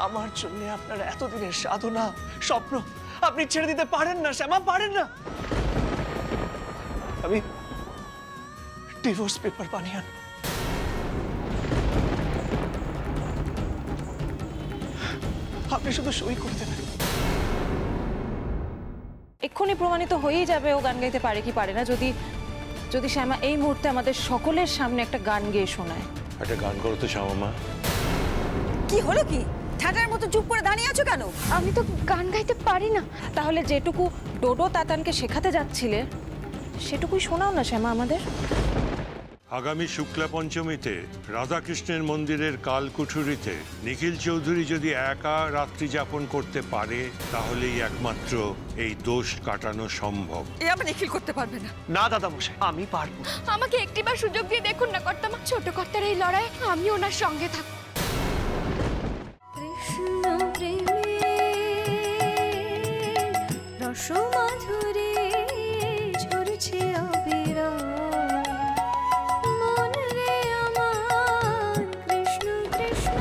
আমার জন্য আপনার এতদিনের সাধনা স্বপ্ন আপনি ছেড়ে দিতে পারেন না শ্যামা, পারেন না। আমি ডিভোর্স পেপার বানিয়ে আনবো। আপনি শুধু সই করে দেবেন। এক্ষুনি প্রমাণিত হয়েই যাবে ও গান গাইতে পারে কি পারে না, যদি যদি শ্যামা এই মুহূর্তে আমাদের সকলের সামনে একটা গান গেয়ে শোনায়। একটা গান করো তো শ্যামা মা। কি হলো কি? ঠাটার মতো চুপ করে দাঁড়িয়ে আছো কেন? আমি তো গান গাইতে পারি না। তাহলে যেটুকু ডোডো তাতানকে শেখাতে যাচ্ছিলে সেটুকুই শোনাও না শ্যামা আমাদের। আগামী শুক্লা পঞ্চমীতে রাধাকৃষ্ণের মন্দিরের কালকুঠুরিতে নিখিল চৌধুরী যদি একা রাত্রি যাপন করতে পারে তাহলেই একমাত্র এই দোষ কাটানো সম্ভব। এ আমি নিখিল করতে পারবে না। না দাদা মশাই, আমি পারবো। আমাকে একটিবার সুযোগ দিয়ে দেখুন না কর্তামা, ছোট কর্তার এই লড়াই আমি ওনার সঙ্গে থাকব। কৃষ্ণ প্রেমে রসমাধুরী ঝরছে অবিরাম, মন রে আমার কৃষ্ণ কৃষ্ণ।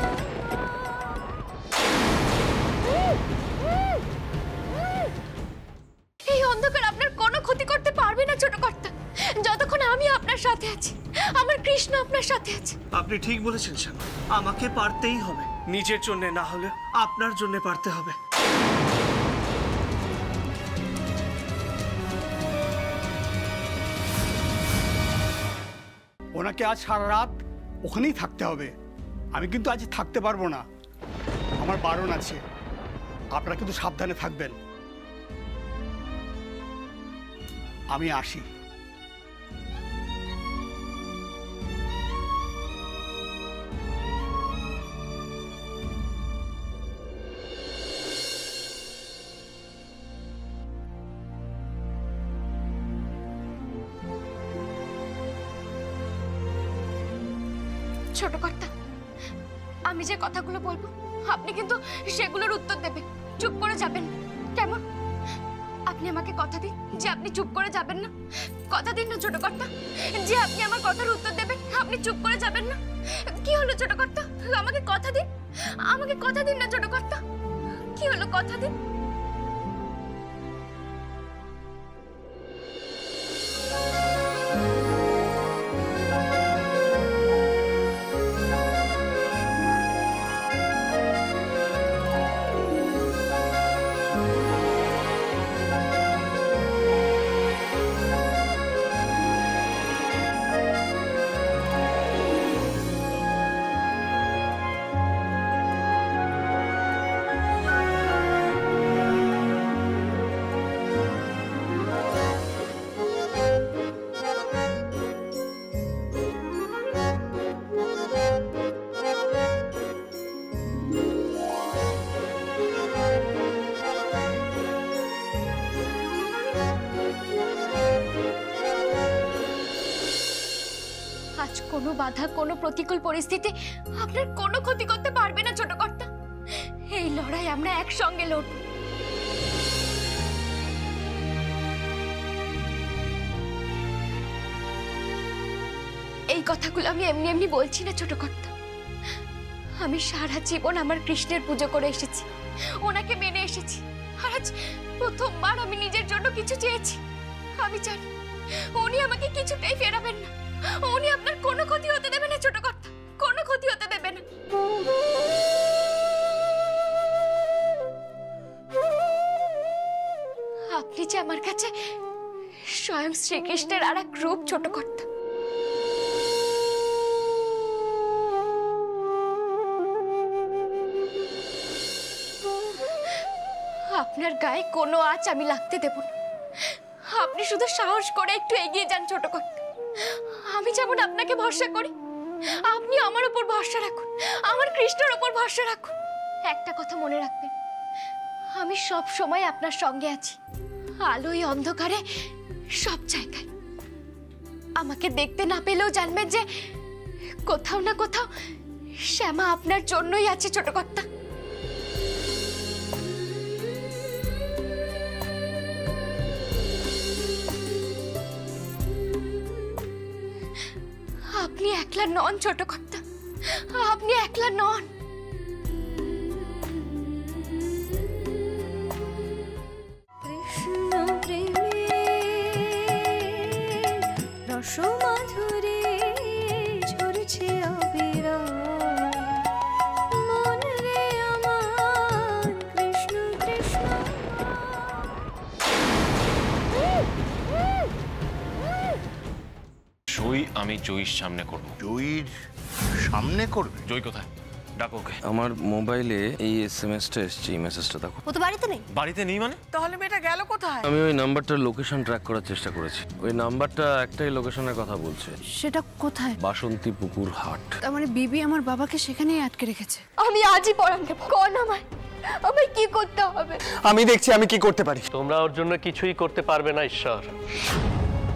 এই অন্ধকার আপনার কোনো ক্ষতি করতে পারবে না ছোট কর্তা, যতক্ষণ আমি আপনার সাথে আছি, আমার কৃষ্ণ আপনার সাথে আছে। আপনি ঠিক বলেছেন শ্যামা, আমাকে পারতেই হবে। নিজের জন্য না হলে আপনার জন্য পারতে হবে। ওনাকে আজ সারা রাত ওখানেই থাকতে হবে। আমি কিন্তু আজ থাকতে পারবো না, আমার বারণ আছে। আপনারা কিন্তু সাবধানে থাকবেন। আমি আসি। ছোট কর্তা, আমি যে কথাগুলো বলবো আপনি কিন্তু সেগুলোর উত্তর দেবেন, চুপ করে যাবেন কেমন? আপনি আমাকে কথা দিন যে আপনি চুপ করে যাবেন না। কথা দিন না ছোট কর্তা যে আপনি আমার কথার উত্তর দেবেন, আপনি চুপ করে যাবেন না। কি হলো ছোট কর্তা, আমাকে কথা দিন, আমাকে কথা দিন না ছোট কর্তা। কি হলো, কথা দিন। আজ কোনো বাধা, কোনো প্রতিকূল পরিস্থিতি আপনার কোনো ক্ষতি করতে পারবে না ছোট কর্তা। এই লড়াই আমরা একসঙ্গে লড়ব। এই কথাগুলো আমি এমনি এমনি বলছি না ছোট কর্তা। আমি সারা জীবন আমার কৃষ্ণের পুজো করে এসেছি, ওনাকে মেনে এসেছি। আর আজ প্রথমবার আমি নিজের জন্য কিছু চেয়েছি। আমি জানি উনি আমাকে কিছুতেই ফেরাবেন না, উনি আপনার কোনো ক্ষতি হতে দেবে না ছোট কর্তা, কোনো ক্ষতি হতে দেবে না। আপনি যে আমার কাছে স্বয়ং শ্রীকৃষ্ণের আর এক রূপ ছোট কর্তা। আপনার গায়ে কোনো আঁচ আমি লাগতে দেব না। আপনি শুধু সাহস করে একটু এগিয়ে যান ছোট কর্তা। আমি যেমন আপনাকে ভরসা করি, আপনি আমার উপর ভরসা রাখুন, আমার কৃষ্ণের উপর ভরসা রাখুন। একটা কথা মনে রাখবেন, আমি সব সময় আপনার সঙ্গে আছি, আলোয় অন্ধকারে সব জায়গায়। আমাকে দেখতে না পেলেও জানবেন যে কোথাও না কোথাও শ্যামা আপনার জন্যই আছে ছোট কর্তা। আপনি একলা নন ছোট কর্তা, আপনি একলা নন। আমি জয়ীর সামনে করব। জয়ীর সামনে করবে? জয়ী কোথায়? ডাকো ওকে। আমার মোবাইলে এই এসএমএসটা এসেছে, এই মেসেজটা দেখো। ও তো বাড়িতে নেই। বাড়িতে নেই মানে? তাহলে মেয়েটা গেল কোথায়? আমি ওই নাম্বারটার লোকেশন ট্র্যাক করার চেষ্টা করেছি। ওই নাম্বারটা একটাই লোকেশনের কথা বলছে, সেটা কোথায়? বাসন্তী পুকুর হাট। তার মানে বিবি আমার বাবাকে সেখানেই আটকে রেখেছে। আমি আজই পড়ান দেব। কোন আমায় কি করতে হবে? আমি দেখছি আমি কি করতে পারি। তোমরা ওর জন্য কিছুই করতে পারবে না ঈশ্বর।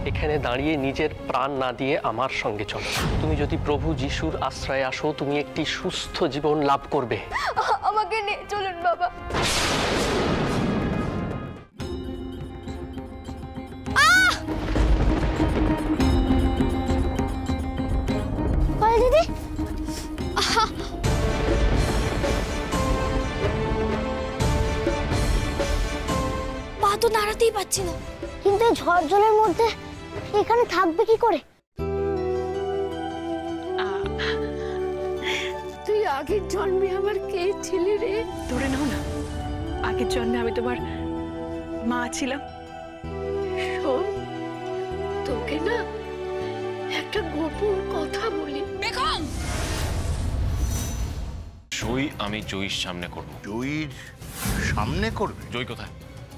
এখানে দাঁড়িয়ে নিজের প্রাণ না দিয়ে আমার সঙ্গে চলো। তুমি যদি প্রভু যিশুর আশ্রয়ে আসো, তুমি একটি সুস্থ জীবন লাভ করবে। আমাকে নিয়ে চলুন বাবা। দিদি পা তো নাড়াতেই পাচ্ছি না। কিন্তু এই ঝড় জলের মধ্যে এখানে থাকবে কি করে? তুই আগের জন্মে আমার কে ছিলি রে? ধরে নাও না, আগের জন্মে আমি তোমার মা ছিলাম। শোন, তোকে না একটা গোপন কথা বলি। বেগম, জয়ী আমি জয়ীর সামনে করব। জয়ীর সামনে করবে? জয়ী কোথায়?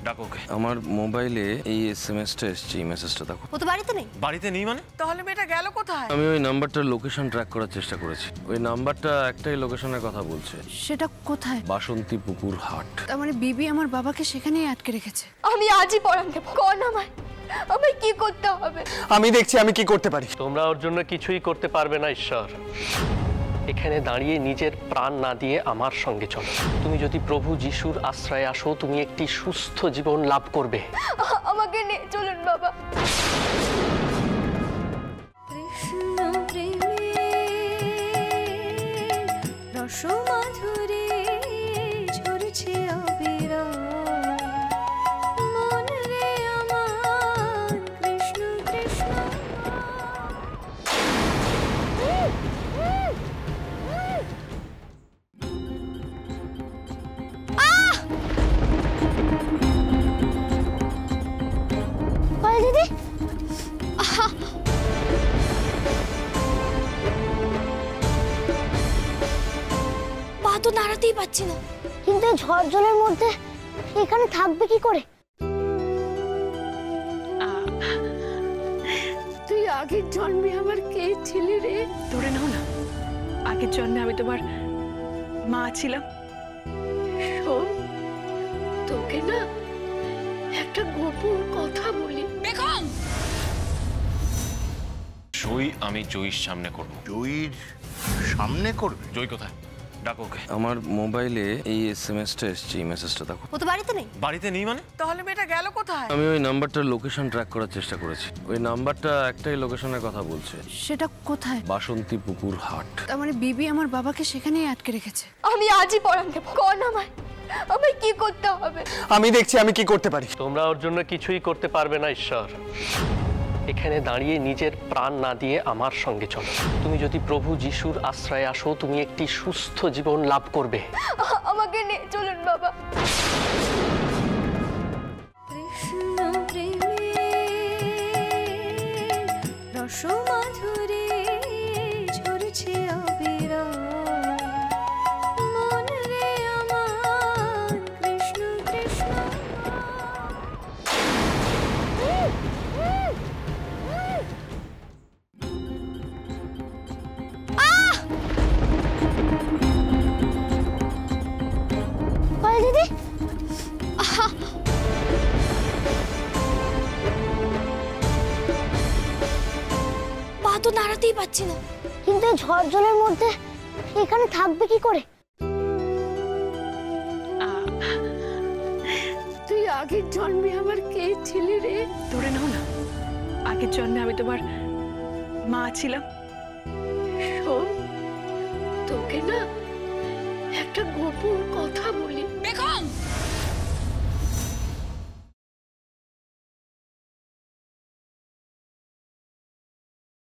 ডাকো ওকে। আমার মোবাইলে এই এসএমএসটা এসেছে, এই মেসেজটা দেখো। ও তো বাড়িতে নেই। বাড়িতে নেই মানে? তাহলে মেয়েটা গেল কোথায়? আমি ওই নাম্বারটার লোকেশন ট্র্যাক করার চেষ্টা করেছি। ওই নাম্বারটা একটাই লোকেশনের কথা বলছে, সেটা কোথায়? বাসন্তী পুকুর হাট। তার মানে বিবি আমার বাবাকে সেখানেই আটকে রেখেছে। আমি আজই পড়ান দেব। কোন আমায় কি করতে হবে? আমি দেখছি আমি কি করতে পারি। তোমরা ওর জন্য কিছুই করতে পারবে না ঈশ্বর। এখানে দাঁড়িয়ে নিজের প্রাণ না দিয়ে আমার সঙ্গে চলো। তুমি যদি প্রভু যিশুর আশ্রয়ে আসো, তুমি একটি সুস্থ জীবন লাভ করবে। আমাকে নিয়ে চলুন বাবা। কৃষ্ণ প্রেমে রসমাধুরী ঝরছে অবিরাম, মন রে আমার কৃষ্ণ কৃষ্ণ। দিদি পা তো নাড়াতেই পাচ্ছি না। কিন্তু এই ঝড় জলের মধ্যে এখানে থাকবে কি করে? তুই আগের জন্মে আমার কে ছিলি রে? ধরে নাও না, আগের জন্মে আমি তোমার মা ছিলাম। শোন, তোকে না একটা গোপন কথা বলি। বেগম, জয়ী আমি জয়ীর সামনে করব। জয়ীর সামনে করবে? জয়ী কোথায়? ডাকো ওকে। আমার মোবাইলে এই এসএমএসটা এসেছে, এই মেসেজটা দেখো। ও তো বাড়িতে নেই। বাড়িতে নেই মানে? তাহলে মেয়েটা গেল কোথায়? আমি ওই নাম্বারটার লোকেশন ট্র্যাক করার চেষ্টা করেছি। ওই নাম্বারটা একটাই লোকেশনের কথা বলছে, সেটা কোথায়? বাসন্তী পুকুর হাট। তার মানে বিবি আমার বাবাকে সেখানেই আটকে রেখেছে। আমি আজই পড়ান দেব। কোন আমায় কি করতে হবে? আমি দেখছি আমি কি করতে পারি। তোমরা ওর জন্য কিছুই করতে পারবে না ঈশ্বর। এখানে দাঁড়িয়ে নিজের প্রাণ না দিয়ে আমার সঙ্গে চলো। তুমি যদি প্রভু যিশুর আশ্রয়ে আসো, তুমি একটি সুস্থ জীবন লাভ করবে। আমাকে নিয়ে চলুন বাবা। কৃষ্ণ প্রেমে রসমাধুরী ঝরছে অবিরাম, মন রে আমার কৃষ্ণ কৃষ্ণ। দিদি পা তো নাড়াতেই পাচ্ছি না। কিন্তু এই ঝড় জলের মধ্যে এখানে থাকবে কি করে? তুই আগের জন্মে আমার কে ছিলি রে? ধরে নাও না, আগের জন্মে আমি তোমার মা ছিলাম। শোন, তোকে না একটা গোপন কথা বলি। বেগম,